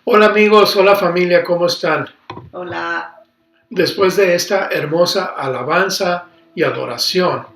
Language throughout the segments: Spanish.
Hola amigos, hola familia, ¿cómo están? Hola. Después de esta hermosa alabanza y adoración,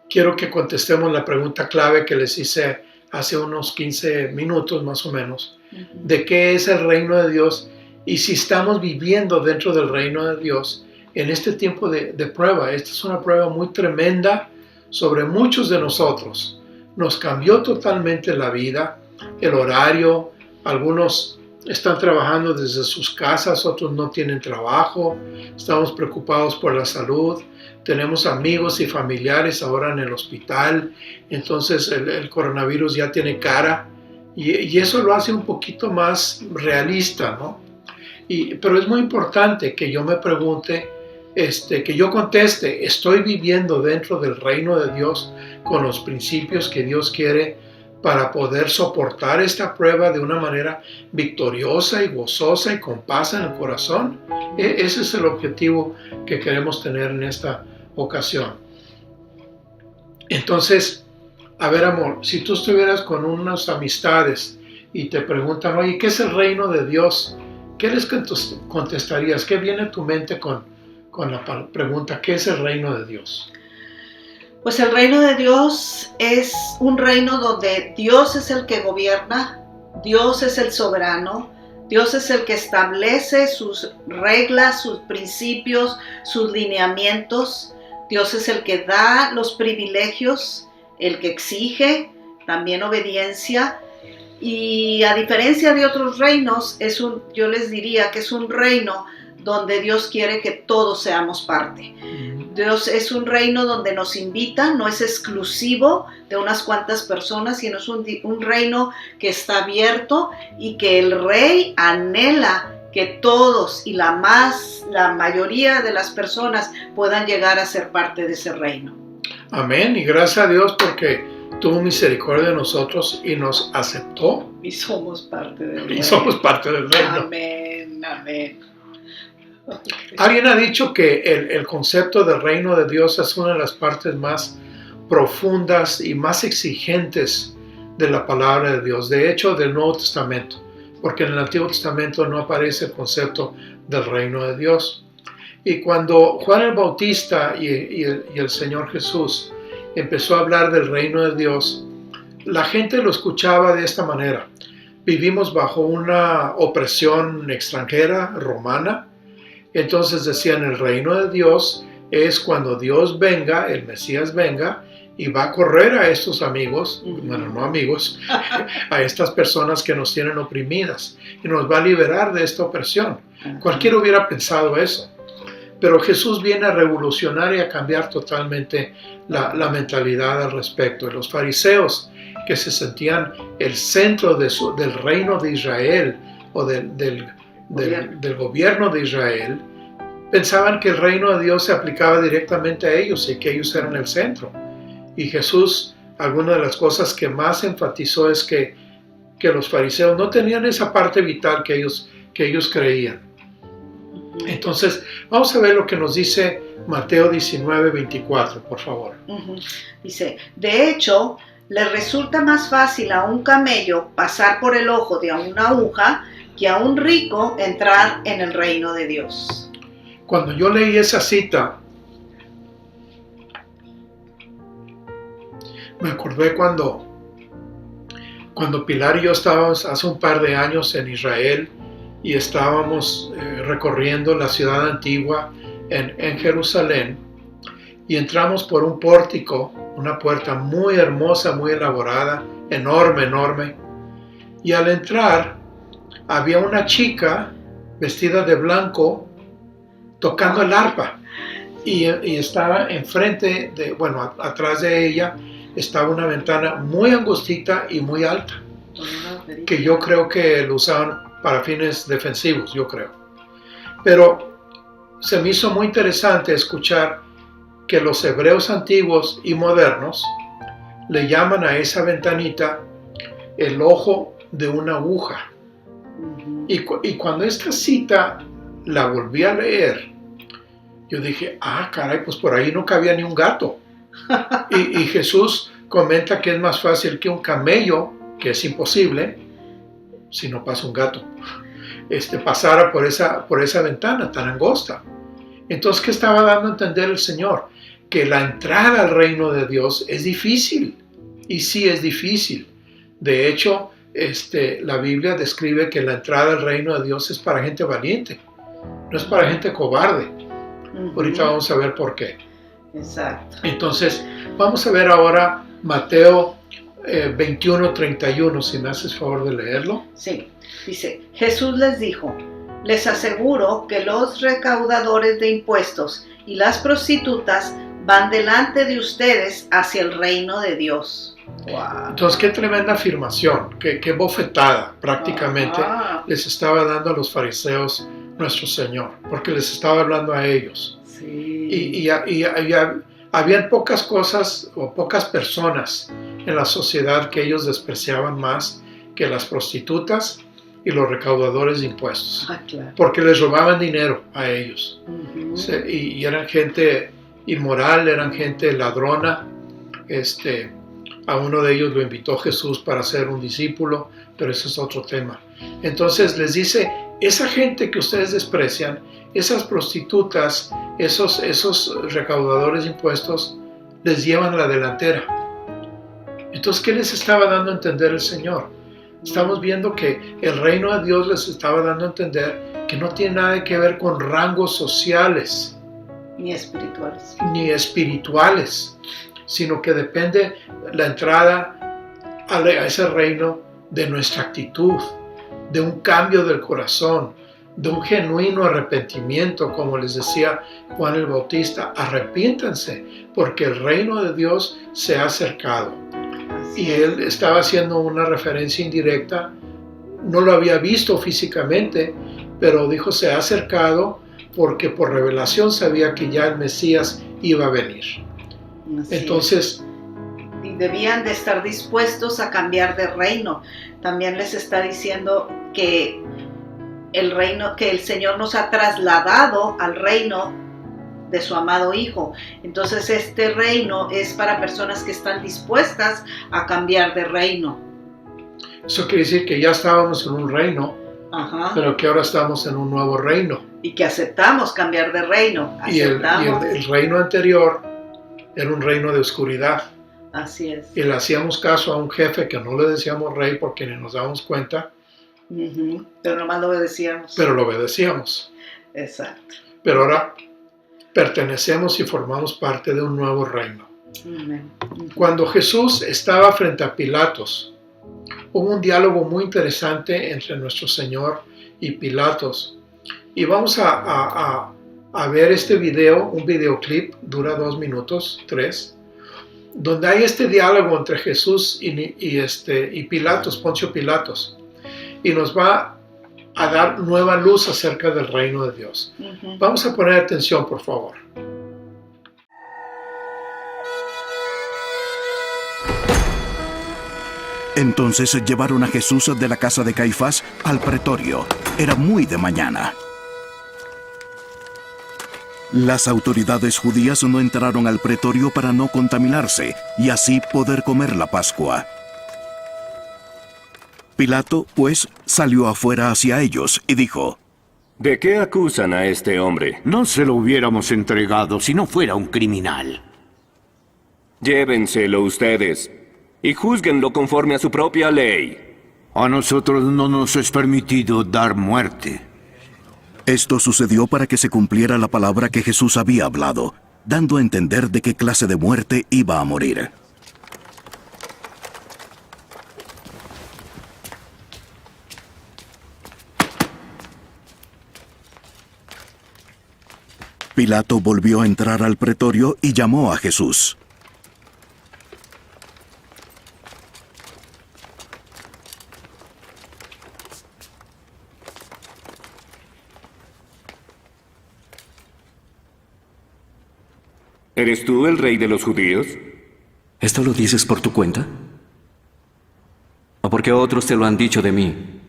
quiero que contestemos la pregunta clave que les hice hace unos 15 minutos más o menos, de qué es el reino de Dios y si estamos viviendo dentro del reino de Dios en este tiempo de prueba. Esta es una prueba muy tremenda sobre muchos de nosotros. Nos cambió totalmente la vida, el horario, algunos están trabajando desde sus casas, otros no tienen trabajo, estamos preocupados por la salud, tenemos amigos y familiares ahora en el hospital, entonces el coronavirus ya tiene cara y eso lo hace un poquito más realista, ¿no? Pero es muy importante que yo me pregunte, que yo conteste, ¿estoy viviendo dentro del reino de Dios con los principios que Dios quiere para poder soportar esta prueba de una manera victoriosa y gozosa y con paz en el corazón? Ese es el objetivo que queremos tener en esta ocasión. Entonces, a ver amor, si tú estuvieras con unas amistades y te preguntan, oye, ¿qué es el reino de Dios? ¿Qué les contestarías? ¿Qué viene a tu mente con la pregunta, ¿qué es el reino de Dios? Pues el reino de Dios es un reino donde Dios es el que gobierna, Dios es el soberano, Dios es el que establece sus reglas, sus principios, sus lineamientos. Dios es el que da los privilegios, el que exige también obediencia. Y a diferencia de otros reinos, yo les diría que es un reino donde Dios quiere que todos seamos parte. Dios es un reino donde nos invita, no es exclusivo de unas cuantas personas, sino es un reino que está abierto y que el rey anhela que todos y la mayoría de las personas puedan llegar a ser parte de ese reino. Amén, y gracias a Dios porque tuvo misericordia de nosotros y nos aceptó. Y somos parte del reino. Y somos parte del reino. Amén, amén. Alguien ha dicho que el concepto del reino de Dios es una de las partes más profundas y más exigentes de la palabra de Dios, de hecho del Nuevo Testamento, porque en el Antiguo Testamento no aparece el concepto del reino de Dios. Y cuando Juan el Bautista y el Señor Jesús empezó a hablar del reino de Dios, la gente lo escuchaba de esta manera. Vivimos bajo una opresión extranjera, romana. Entonces decían, el reino de Dios es cuando Dios venga, el Mesías venga, y va a correr a estos amigos, bueno, no amigos, a estas personas que nos tienen oprimidas, y nos va a liberar de esta opresión. Cualquiera hubiera pensado eso. Pero Jesús viene a revolucionar y a cambiar totalmente la mentalidad al respecto. Los fariseos, que se sentían el centro del reino de Israel o del gobierno de Israel, pensaban que el reino de Dios se aplicaba directamente a ellos y que ellos eran el centro. Y Jesús, alguna de las cosas que más enfatizó es que los fariseos no tenían esa parte vital que ellos creían. Entonces, vamos a ver lo que nos dice Mateo 19:24, por favor. Dice, de hecho, le resulta más fácil a un camello pasar por el ojo de una aguja que a un rico entrar en el reino de Dios. Cuando yo leí esa cita, me acordé cuando Pilar y yo estábamos hace un par de años en Israel y estábamos recorriendo la ciudad antigua en Jerusalén y entramos por un pórtico, una puerta muy hermosa, muy elaborada, enorme, enorme. Y al entrar había una chica vestida de blanco tocando el arpa y estaba enfrente atrás de ella estaba una ventana muy angostita y muy alta, que yo creo que lo usaban para fines defensivos, yo creo. Pero se me hizo muy interesante escuchar que los hebreos antiguos y modernos le llaman a esa ventanita el ojo de una aguja. Y cuando esta cita la volví a leer, yo dije, caray, pues por ahí no cabía ni un gato. Y Jesús comenta que es más fácil que un camello, que es imposible, si no pasa un gato, pasara por esa ventana tan angosta. Entonces, ¿qué estaba dando a entender el Señor? Que la entrada al reino de Dios es difícil, y sí es difícil. De hecho, la Biblia describe que la entrada al reino de Dios es para gente valiente, no es para gente cobarde. Ahorita vamos a ver por qué. Exacto. Entonces, vamos a ver ahora Mateo 21:31, si me haces favor de leerlo. Sí, dice, Jesús les dijo, les aseguro que los recaudadores de impuestos y las prostitutas van delante de ustedes hacia el reino de Dios. Wow. Entonces, qué tremenda afirmación, qué bofetada prácticamente les estaba dando a los fariseos nuestro Señor, porque les estaba hablando a ellos. Sí. Y había pocas cosas o pocas personas en la sociedad que ellos despreciaban más que las prostitutas y los recaudadores de impuestos, Claro. porque les robaban dinero a ellos. Uh-huh. Y eran gente inmoral, eran gente ladrona. A uno de ellos lo invitó Jesús para ser un discípulo, pero ese es otro tema. Entonces les dice, esa gente que ustedes desprecian, esas prostitutas, esos recaudadores de impuestos, les llevan a la delantera. Entonces, ¿qué les estaba dando a entender el Señor? Estamos viendo que el reino de Dios les estaba dando a entender que no tiene nada que ver con rangos sociales. Ni espirituales. Ni espirituales, sino que depende la entrada a ese reino de nuestra actitud, de un cambio del corazón, de un genuino arrepentimiento, como les decía Juan el Bautista, arrepiéntanse, porque el reino de Dios se ha acercado. Y él estaba haciendo una referencia indirecta, no lo había visto físicamente, pero dijo se ha acercado porque por revelación sabía que ya el Mesías iba a venir. Entonces, y debían de estar dispuestos a cambiar de reino. También les está diciendo que el Señor nos ha trasladado al reino de su amado Hijo. Entonces este reino es para personas que están dispuestas a cambiar de reino. Eso quiere decir que ya estábamos en un reino, pero que ahora estamos en un nuevo reino. Y que aceptamos cambiar de reino. Y el reino anterior era un reino de oscuridad. Así es. Y le hacíamos caso a un jefe que no le decíamos rey porque ni nos dábamos cuenta. Pero nomás lo obedecíamos. Pero lo obedecíamos. Exacto. Pero ahora pertenecemos y formamos parte de un nuevo reino. Cuando Jesús estaba frente a Pilatos, hubo un diálogo muy interesante entre nuestro Señor y Pilatos. Y vamos a ver este video, un videoclip, dura 2 minutos, 3, donde hay este diálogo entre Jesús y Pilatos, Poncio Pilatos. Y nos va a dar nueva luz acerca del reino de Dios. Vamos a poner atención, por favor. Entonces llevaron a Jesús de la casa de Caifás al pretorio. Era muy de mañana. Las autoridades judías no entraron al pretorio para no contaminarse y así poder comer la Pascua. Pilato, pues, salió afuera hacia ellos y dijo: ¿De qué acusan a este hombre? No se lo hubiéramos entregado si no fuera un criminal. Llévenselo ustedes y júzguenlo conforme a su propia ley. A nosotros no nos es permitido dar muerte. Esto sucedió para que se cumpliera la palabra que Jesús había hablado, dando a entender de qué clase de muerte iba a morir. Pilato volvió a entrar al pretorio y llamó a Jesús. ¿Eres tú el rey de los judíos? ¿Esto lo dices por tu cuenta? ¿O porque otros te lo han dicho de mí?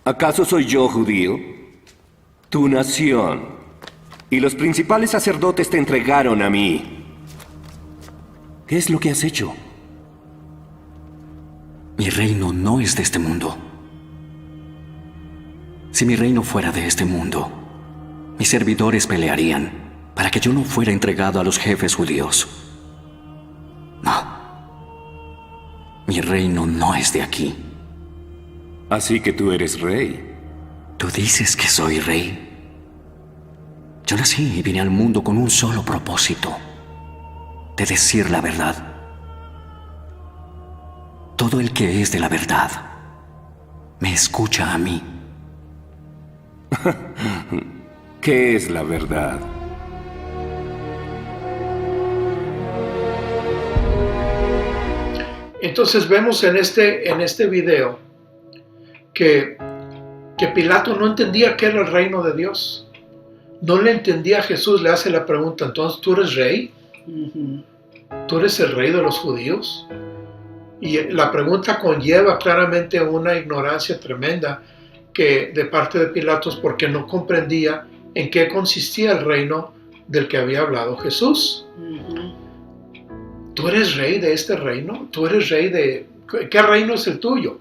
¿Acaso soy yo judío? Tu nación y los principales sacerdotes te entregaron a mí. ¿Qué es lo que has hecho? Mi reino no es de este mundo. Si mi reino fuera de este mundo, mis servidores pelearían para que yo no fuera entregado a los jefes judíos. No. Mi reino no es de aquí. Así que tú eres rey. ¿Tú dices que soy rey? Yo nací y vine al mundo con un solo propósito: de decir la verdad. Todo el que es de la verdad me escucha a mí. ¿Qué es la verdad? Entonces vemos en este video que Pilato no entendía qué era el reino de Dios. No le entendía a Jesús. Le hace la pregunta: entonces, ¿tú eres rey? ¿Tú eres el rey de los judíos? Y la pregunta conlleva claramente una ignorancia tremenda de parte de Pilatos, porque no comprendía en qué consistía el reino del que había hablado Jesús. ¿Tú eres rey de este reino? ¿Tú eres rey de... ¿Qué reino es el tuyo?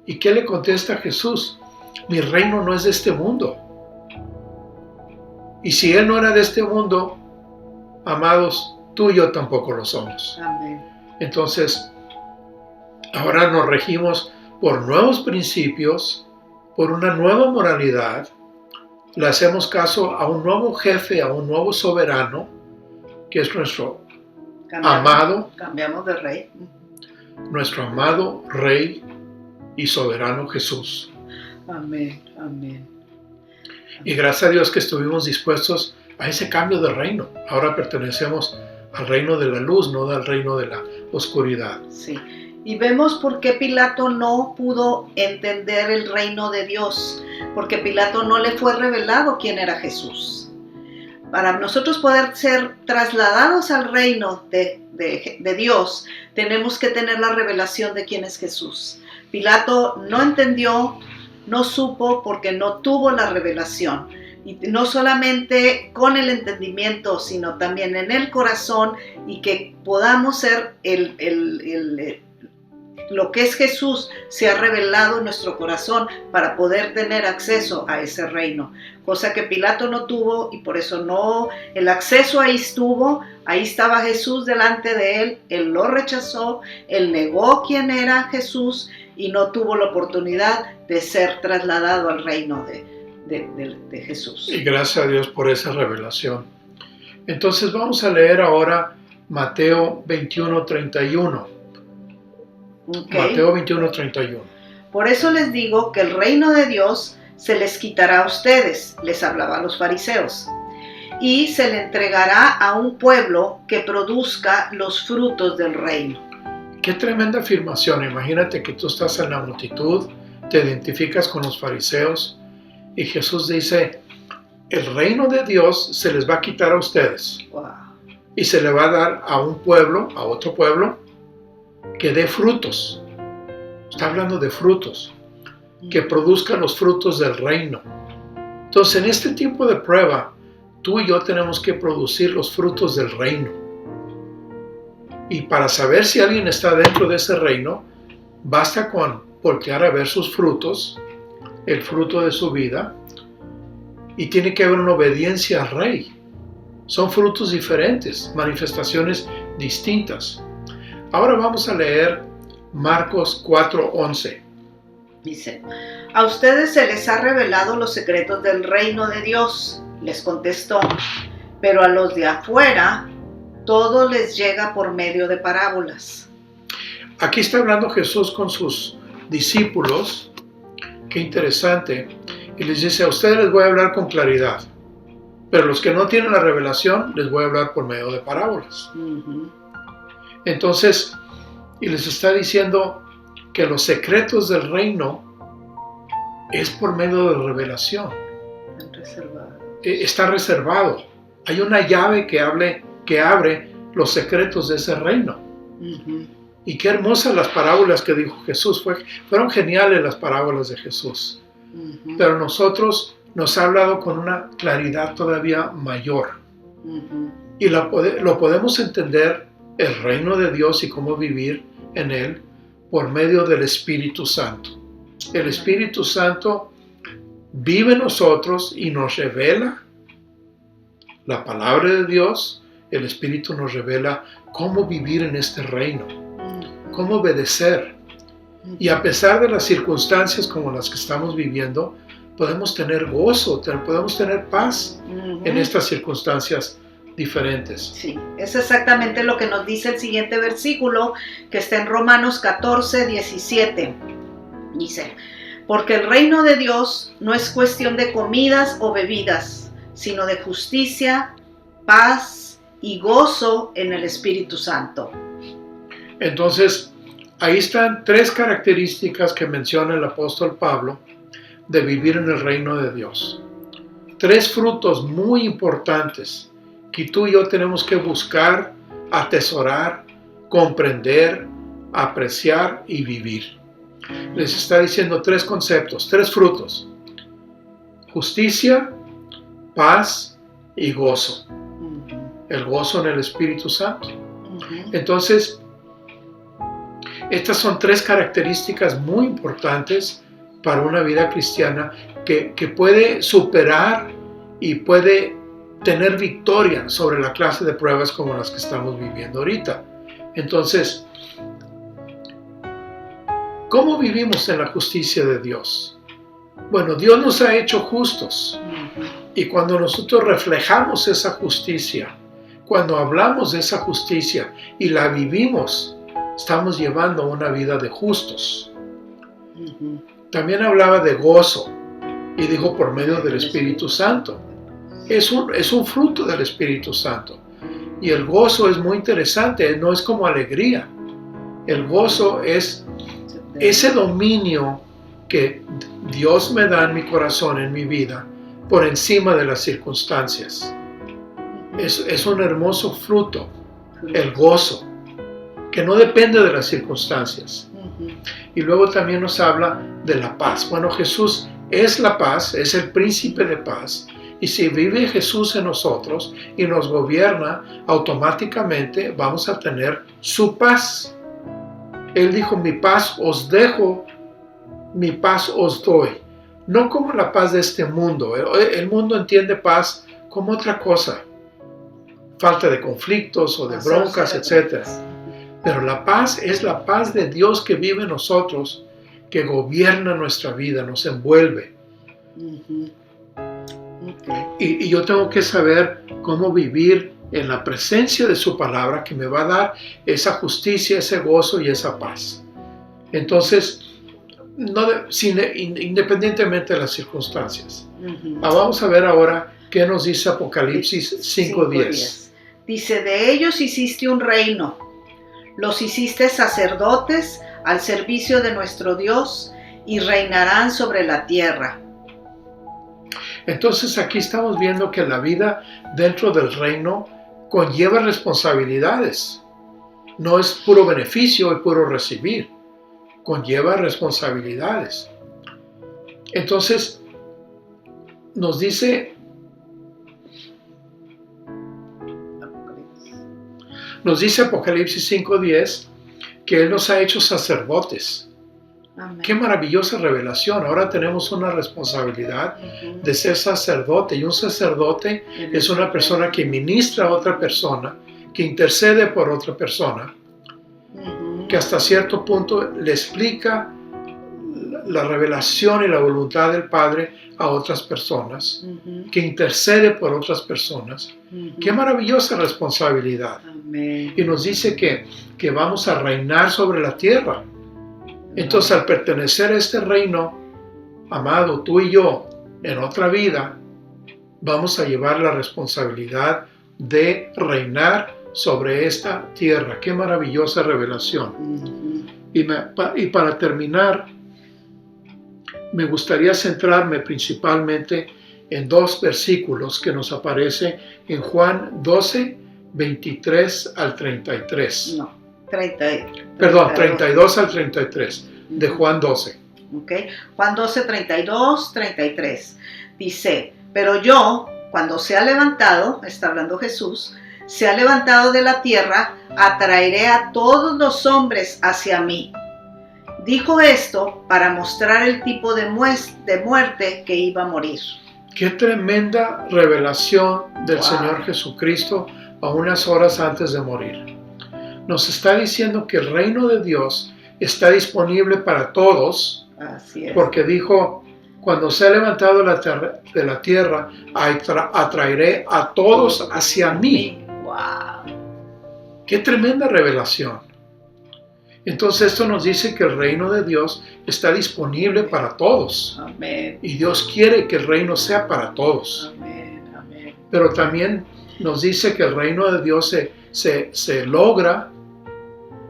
¿Y qué le contesta Jesús? Mi reino no es de este mundo. Y si Él no era de este mundo, amados, tú y yo tampoco lo somos. Amén. Entonces, ahora nos regimos por nuevos principios, por una nueva moralidad. Le hacemos caso a un nuevo jefe, a un nuevo soberano, que es nuestro Cambiamos de rey. Nuestro amado Rey y soberano Jesús. Amén, amén. Y gracias a Dios que estuvimos dispuestos a ese cambio de reino. Ahora pertenecemos al reino de la luz, no al reino de la oscuridad. Sí. Y vemos por qué Pilato no pudo entender el reino de Dios, porque Pilato no le fue revelado quién era Jesús. Para nosotros poder ser trasladados al reino de Dios, tenemos que tener la revelación de quién es Jesús. Pilato no entendió, no supo, porque no tuvo la revelación. Y no solamente con el entendimiento, sino también en el corazón, y que podamos ser lo que es Jesús se ha revelado en nuestro corazón para poder tener acceso a ese reino, cosa que Pilato no tuvo, y por eso no, el acceso ahí estuvo, ahí estaba Jesús delante de él lo rechazó, él negó quién era Jesús y no tuvo la oportunidad de ser trasladado al reino de Jesús. Y gracias a Dios por esa revelación. Entonces vamos a leer ahora Mateo 21:31. Okay. Mateo 21:31. Por eso les digo que el reino de Dios se les quitará a ustedes, les hablaba a los fariseos, y se le entregará a un pueblo que produzca los frutos del reino. Qué tremenda afirmación. Imagínate que tú estás en la multitud, te identificas con los fariseos y Jesús dice: el reino de Dios se les va a quitar a ustedes. Wow. Y se le va a dar a un pueblo, a otro pueblo, que dé frutos. Está hablando de frutos, que produzcan los frutos del reino. Entonces, en este tiempo de prueba, tú y yo tenemos que producir los frutos del reino. Y para saber si alguien está dentro de ese reino, basta con voltear a ver sus frutos, el fruto de su vida, y tiene que haber una obediencia al Rey. Son frutos diferentes, manifestaciones distintas. Ahora vamos a leer Marcos 4:11. Dice: a ustedes se les ha revelado los secretos del reino de Dios, les contestó, pero a los de afuera todo les llega por medio de parábolas. Aquí está hablando Jesús con sus discípulos. Qué interesante. Y les dice: a ustedes les voy a hablar con claridad, pero los que no tienen la revelación les voy a hablar por medio de parábolas. Entonces, y les está diciendo que los secretos del reino es por medio de revelación. Está reservado. Hay una llave que abre los secretos de ese reino. Y qué hermosas las parábolas que dijo Jesús. Fueron geniales las parábolas de Jesús. Pero nosotros nos ha hablado con una claridad todavía mayor. Y lo podemos entender, el reino de Dios y cómo vivir en él, por medio del Espíritu Santo. El Espíritu Santo vive en nosotros y nos revela la palabra de Dios. El Espíritu nos revela cómo vivir en este reino, cómo obedecer. Y a pesar de las circunstancias como las que estamos viviendo, podemos tener gozo, podemos tener paz en estas circunstancias diferentes. Sí, es exactamente lo que nos dice el siguiente versículo, que está en Romanos 14, 17. Dice: porque el reino de Dios no es cuestión de comidas o bebidas, sino de justicia, paz y gozo en el Espíritu Santo. Entonces, ahí están 3 características que menciona el apóstol Pablo de vivir en el reino de Dios. 3 frutos muy importantes que tú y yo tenemos que buscar, atesorar, comprender, apreciar y vivir. Les está diciendo 3 conceptos, 3 frutos: justicia, paz y gozo. El gozo en el Espíritu Santo. Entonces, estas son 3 características muy importantes para una vida cristiana que puede superar y puede tener victoria sobre la clase de pruebas como las que estamos viviendo ahorita. Entonces, ¿cómo vivimos en la justicia de Dios? Bueno, Dios nos ha hecho justos. Y cuando nosotros reflejamos esa justicia, cuando hablamos de esa justicia y la vivimos, estamos llevando una vida de justos. También hablaba de gozo y dijo por medio del Espíritu Santo. Es un fruto del Espíritu Santo. Y el gozo es muy interesante, no es como alegría. El gozo es ese dominio que Dios me da en mi corazón, en mi vida, por encima de las circunstancias. Es un hermoso fruto, el gozo, que no depende de las circunstancias. Y luego también nos habla de la paz. Bueno, Jesús es la paz, es el príncipe de paz. Y si vive Jesús en nosotros y nos gobierna, automáticamente vamos a tener su paz. Él dijo: mi paz os dejo, mi paz os doy. No como la paz de este mundo. El mundo entiende paz como otra cosa. Falta de conflictos o de broncas, etc. Pero la paz es la paz de Dios que vive en nosotros, que gobierna nuestra vida, nos envuelve. Y yo tengo que saber cómo vivir en la presencia de su palabra, que me va a dar esa justicia, ese gozo y esa paz. Entonces, independientemente de las circunstancias. Vamos a ver ahora qué nos dice Apocalipsis 5:10. Dice: de ellos hiciste un reino, los hiciste sacerdotes al servicio de nuestro Dios, y reinarán sobre la tierra. Entonces aquí estamos viendo que la vida dentro del reino conlleva responsabilidades. No es puro beneficio y puro recibir. Conlleva responsabilidades. Entonces nos dice Apocalipsis 5:10 que Él nos ha hecho sacerdotes. Amén. Qué maravillosa revelación. Ahora tenemos una responsabilidad de ser sacerdote. Y un sacerdote es una persona que ministra a otra persona, que intercede por otra persona, que hasta cierto punto le explica la revelación y la voluntad del Padre a otras personas, que intercede por otras personas. Qué maravillosa responsabilidad. Amén. Y nos dice que vamos a reinar sobre la tierra. Entonces, al pertenecer a este reino, amado, tú y yo, en otra vida, vamos a llevar la responsabilidad de reinar sobre esta tierra. Qué maravillosa revelación. Y para terminar, me gustaría centrarme principalmente en 2 versículos que nos aparece en Juan 12, 23 al 33. No, 32 al 33 de Juan 12. Okay. Juan 12, 32, 33. Dice: pero yo, cuando sea levantado, está hablando Jesús, sea levantado de la tierra, atraeré a todos los hombres hacia mí. Dijo esto para mostrar el tipo de muerte que iba a morir. Qué tremenda revelación del Wow. Señor Jesucristo a unas horas antes de morir. Nos está diciendo que el reino de Dios está disponible para todos, Así es. porque dijo, cuando sea levantado de la tierra, atraeré a todos hacia mí. Wow. Qué tremenda revelación. Entonces esto nos dice que el reino de Dios está disponible para todos. Amén. Y Dios quiere que el reino sea para todos. Amén. Amén. Pero también nos dice que el reino de Dios se logra,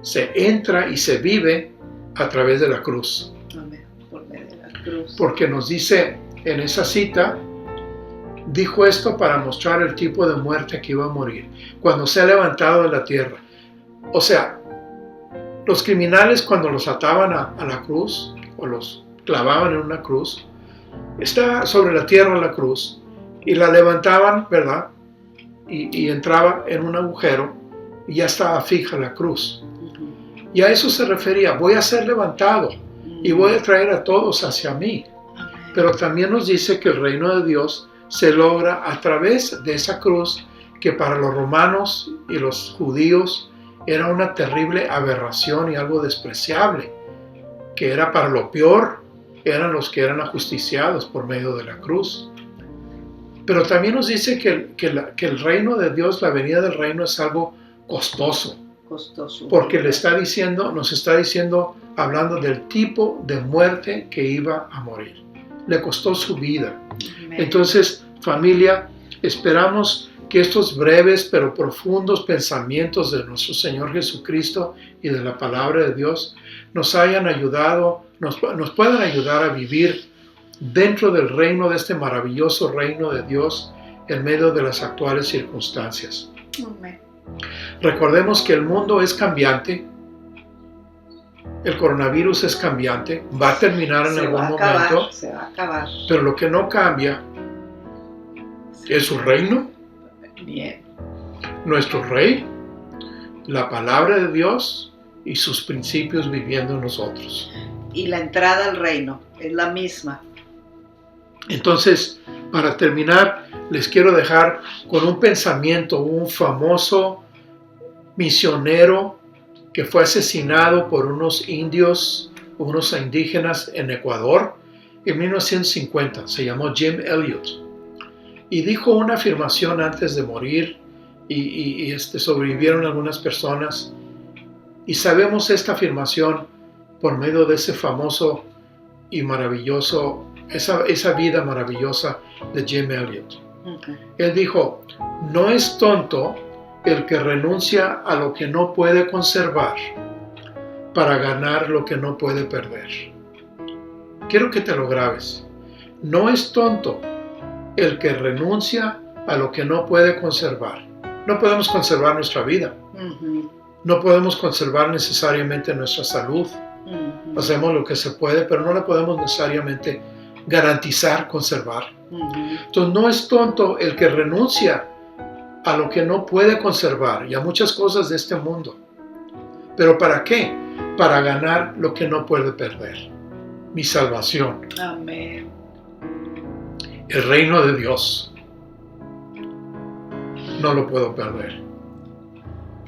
se entra y se vive a través de la cruz. Amén. Por medio de la cruz. Porque nos dice en esa cita, dijo esto para mostrar el tipo de muerte que iba a morir, cuando sea levantado de la tierra. O sea, los criminales cuando los ataban a la cruz, o los clavaban en una cruz, estaba sobre la tierra la cruz, y la levantaban, ¿verdad? Y entraba en un agujero, y ya estaba fija la cruz. Y a eso se refería, voy a ser levantado, y voy a traer a todos hacia mí. Pero también nos dice que el reino de Dios se logra a través de esa cruz, que para los romanos y los judíos era una terrible aberración y algo despreciable, que era para lo peor, eran los que eran ajusticiados por medio de la cruz. Pero también nos dice que el reino de Dios, la venida del reino es algo costoso, Costoso. porque nos está diciendo, hablando del tipo de muerte que iba a morir. Le costó su vida. Amén. Entonces, familia, esperamos que estos breves pero profundos pensamientos de nuestro Señor Jesucristo y de la palabra de Dios nos hayan ayudado, nos puedan ayudar a vivir dentro del reino, de este maravilloso reino de Dios, en medio de las actuales circunstancias. Amén. Recordemos que el mundo es cambiante, el coronavirus es cambiante, va a terminar en algún momento, Se va a acabar. pero lo que no cambia es su reino, Bien. nuestro Rey, la palabra de Dios y sus principios viviendo en nosotros. Y la entrada al reino es la misma. Entonces, para terminar, les quiero dejar con un pensamiento, un famoso misionero que fue asesinado por unos indios, unos indígenas en Ecuador en 1950. Se llamó Jim Elliot. Y dijo una afirmación antes de morir y sobrevivieron algunas personas. Y sabemos esta afirmación por medio de ese famoso y maravilloso, esa vida maravillosa de Jim Elliot. Él dijo, no es tonto el que renuncia a lo que no puede conservar para ganar lo que no puede perder. Quiero que te lo grabes. No es tonto el que renuncia a lo que no puede conservar. No podemos conservar nuestra vida. No podemos conservar necesariamente nuestra salud. Hacemos lo que se puede, pero no la podemos necesariamente garantizar conservar. Entonces no es tonto el que renuncia a lo que no puede conservar y a muchas cosas de este mundo. ¿Pero para qué? Para ganar lo que no puede perder. Mi salvación. Amén. El reino de Dios. No lo puedo perder.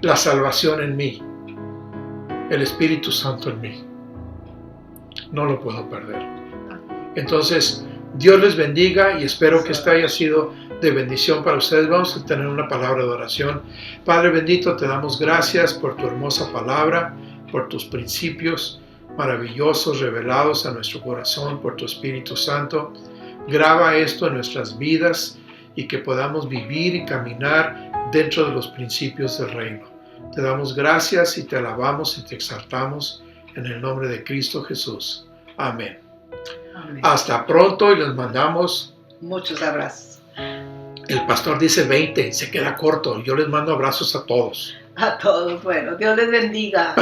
La salvación en mí. El Espíritu Santo en mí. No lo puedo perder. Entonces, Dios les bendiga y espero que esta haya sido de bendición para ustedes. Vamos a tener una palabra de oración. Padre bendito, te damos gracias por tu hermosa palabra, por tus principios maravillosos revelados a nuestro corazón por tu Espíritu Santo. Graba esto en nuestras vidas y que podamos vivir y caminar dentro de los principios del reino. Te damos gracias y te alabamos y te exaltamos en el nombre de Cristo Jesús. Amén. Amén. Hasta pronto y les mandamos. Muchos abrazos. El pastor dice 20, se queda corto. Yo les mando abrazos a todos. A todos. Bueno, Dios les bendiga.